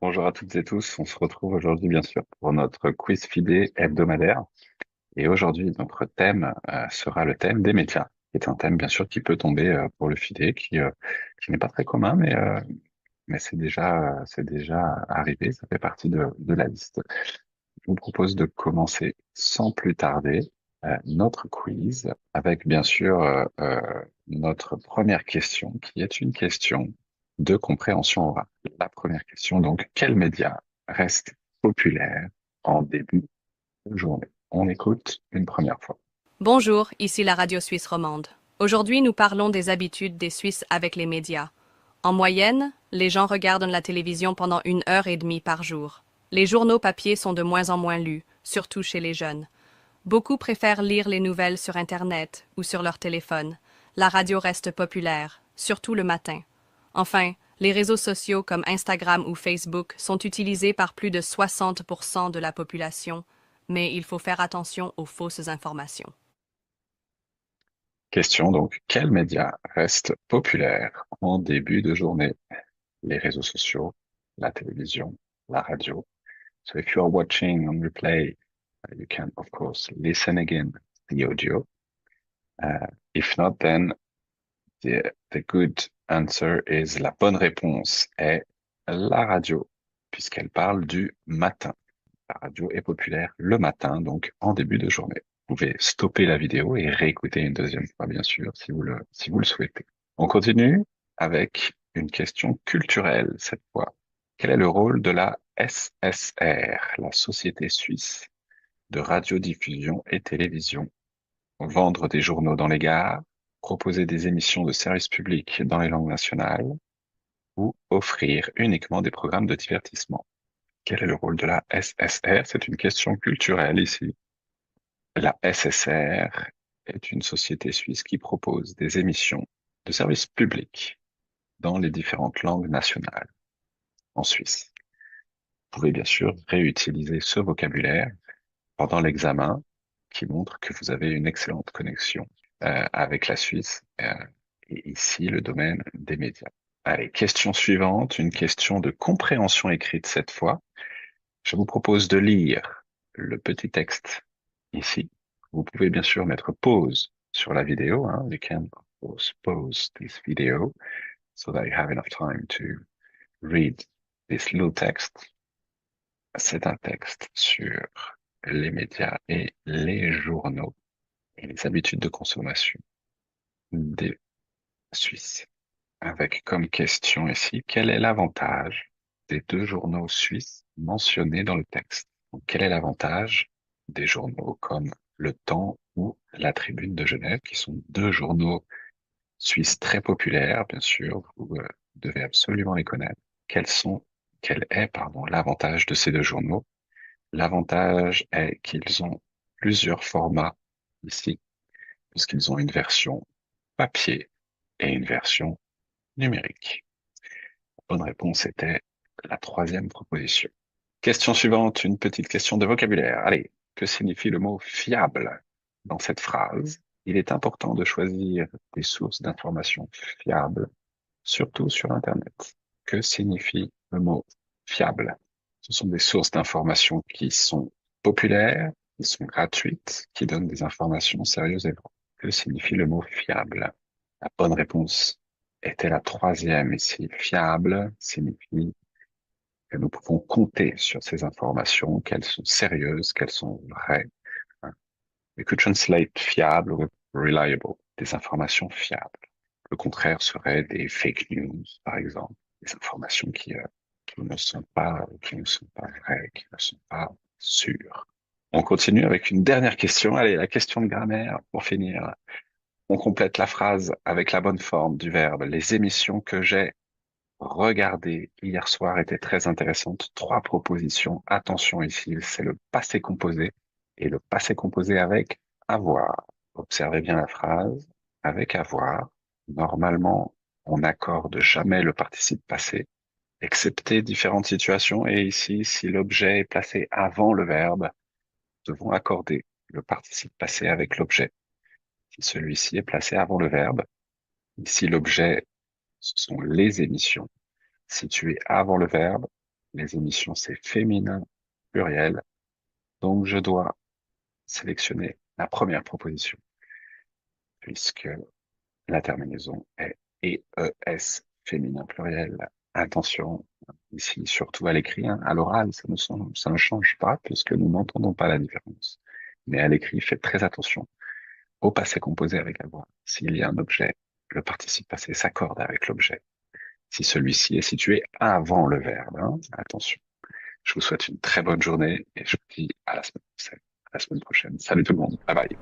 Bonjour à toutes et tous. On se retrouve aujourd'hui, bien sûr, pour notre quiz FIDE hebdomadaire. Et aujourd'hui, notre thème sera le thème des médias, qui est un thème, bien sûr, qui peut tomber pour le FIDE, qui n'est pas très commun, mais c'est déjà arrivé. Ça fait partie de la liste. Je vous propose de commencer sans plus tarder notre quiz avec, bien sûr, notre première question, qui est une question de compréhension orale. La première question, donc, quel média reste populaire en début de journée? On écoute une première fois. Bonjour, ici la radio suisse romande. Aujourd'hui, nous parlons des habitudes des Suisses avec les médias. En moyenne, les gens regardent la télévision pendant 1 heure et demie par jour. Les journaux papier sont de moins en moins lus, surtout chez les jeunes. Beaucoup préfèrent lire les nouvelles sur Internet ou sur leur téléphone. La radio reste populaire, surtout le matin. Enfin, les réseaux sociaux comme Instagram ou Facebook sont utilisés par plus de 60% de la population, mais il faut faire attention aux fausses informations. Question, donc, quel média reste populaire en début de journée? Les réseaux sociaux, la télévision, la radio. So if you are watching on replay, you can, of course, listen again the audio. Uh, if not, then the good answer is la bonne réponse est la radio, puisqu'elle parle du matin. La radio est populaire le matin, donc en début de journée. Vous pouvez stopper la vidéo et réécouter une deuxième fois, bien sûr, si vous le souhaitez. On continue avec une question culturelle cette fois. Quel est le rôle de la SSR, la Société suisse de radiodiffusion et télévision? Vendre des journaux dans les gares, proposer des émissions de service public dans les langues nationales ou offrir uniquement des programmes de divertissement. Quel est le rôle de la SSR? C'est une question culturelle ici. La SSR est une société suisse qui propose des émissions de service public dans les différentes langues nationales en Suisse. Vous pouvez bien sûr réutiliser ce vocabulaire pendant l'examen qui montre que vous avez une excellente connexion avec la Suisse et ici le domaine des médias. Allez, question suivante, une question de compréhension écrite cette fois. Je vous propose de lire le petit texte ici. Vous pouvez bien sûr mettre pause sur la vidéo. You can of course pause this video so that you have enough time to read this little text. C'est un texte sur les médias et les journaux et les habitudes de consommation des Suisses. Avec comme question ici, quel est l'avantage des deux journaux suisses mentionnés dans le texte? Donc, quel est l'avantage des journaux comme Le Temps ou La Tribune de Genève, qui sont deux journaux suisses très populaires, bien sûr, vous devez absolument les connaître. Quel est, pardon, l'avantage de ces deux journaux? L'avantage est qu'ils ont plusieurs formats ici, puisqu'ils ont une version papier et une version numérique. La bonne réponse était la troisième proposition. Question suivante, une petite question de vocabulaire. Allez, que signifie le mot fiable dans cette phrase? Il est important de choisir des sources d'informations fiables, surtout sur Internet. Que signifie le mot fiable? Ce sont des sources d'informations qui sont populaires, qui sont gratuites, qui donnent des informations sérieuses et vraies. Que signifie le mot fiable? La bonne réponse était la troisième ici. Fiable signifie que nous pouvons compter sur ces informations, qu'elles sont sérieuses, qu'elles sont vraies. We could translate fiable with reliable, des informations fiables. Le contraire serait des fake news, par exemple, des informations qui ne sont pas vraies, qui ne sont pas sûres. On continue avec une dernière question. Allez, la question de grammaire pour finir. On complète la phrase avec la bonne forme du verbe. Les émissions que j'ai regardées hier soir étaient très intéressantes. Trois propositions. Attention ici, c'est le passé composé et le passé composé avec avoir. Observez bien la phrase. Avec avoir, normalement, on n'accorde jamais le participe passé, excepté différentes situations. Et ici, si l'objet est placé avant le verbe, nous devons accorder le participe passé avec l'objet. Si celui-ci est placé avant le verbe, ici l'objet, ce sont les émissions situées avant le verbe. Les émissions, c'est féminin pluriel. Donc, je dois sélectionner la première proposition, puisque la terminaison est ES, féminin pluriel. Attention, ici, surtout à l'écrit, hein, à l'oral, ça ne change pas, puisque nous n'entendons pas la différence. Mais à l'écrit, faites très attention au passé composé avec la voix. S'il y a un objet, le participe passé s'accorde avec l'objet. Si celui-ci est situé avant le verbe, hein, attention. Je vous souhaite une très bonne journée et je vous dis à la semaine prochaine. À la semaine prochaine. Salut tout le monde. Bye bye.